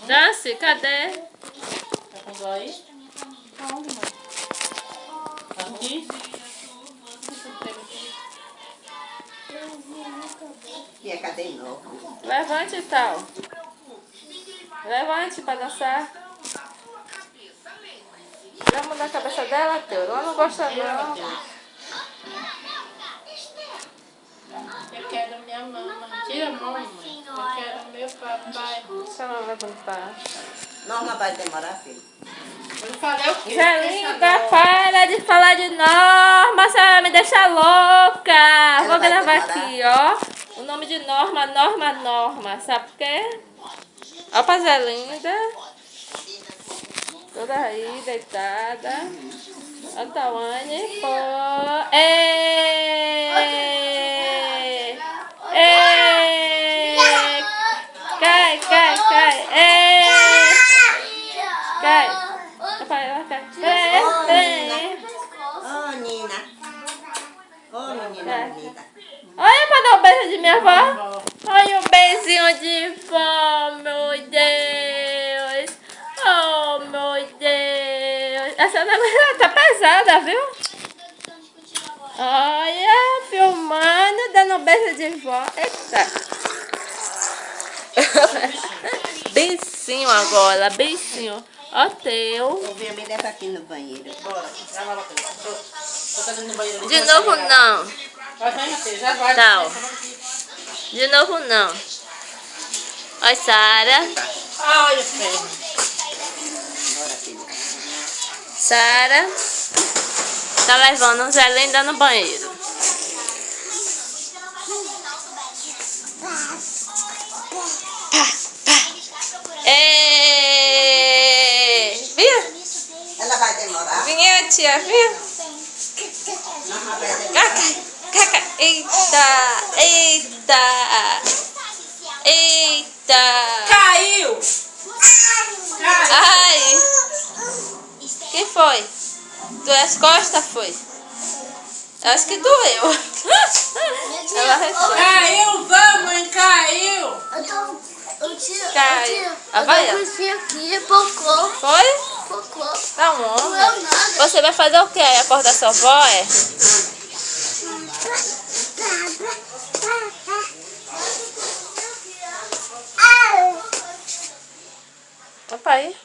Dance, cadê? Tá com dó aí? Aonde, mãe? Aqui? E a cadê novo? Levante e tal. Levante pra dançar. Vai mudar a cabeça dela, Teu? Ela não gosta não. Eu quero minha mamãe. Tira a mão, mãe. Eu quero meu papai. Deixa ela levantar. Norma vai demorar, filho. Eu falei o quê? Zé Linda, para de falar de Norma, você vai me deixar louca. Vou vai gravar demorar? aqui, ó. O nome de Norma, Norma. Sabe por quê? Ó pra Zé Linda. Toda aí, deitada. Ó a Tawane. Ei! Cai! Ei! Cai! Vai, cai. Ô, Nina. Ô, menina bonita. Olha pra dar um beijo de minha avó. Olha um beijinho de vó, meu Deus. Oh, meu Deus. Essa negócio tá pesada, viu? Olha, filmando, dando um beijo de vó. Eita. Beicinho agora, beicinho. Ó, Teu. Eu vi a minha dessa aqui no banheiro. Bora, vai lá, Matheus. Tô fazendo no banheiro ali. De novo não. Vai, Matheus, já vai. Não. De novo não. Oi, Sara. Ai, o ferro. Bora, filho. Sara tá levando o Zé Linda no banheiro. Viu? Ela vai demorar? Vinha, tia, viu? Norma vai demorar. Caca. Eita. Caiu! Ai. Que foi? Doeu as costas, foi? Acho que doeu. Ela responde. Caiu, vamos, caiu! Caiu. A vai? Aqui, pocou. Foi? Tá on. Você vai fazer o quê? Acordar sua avó, é? Opa aí.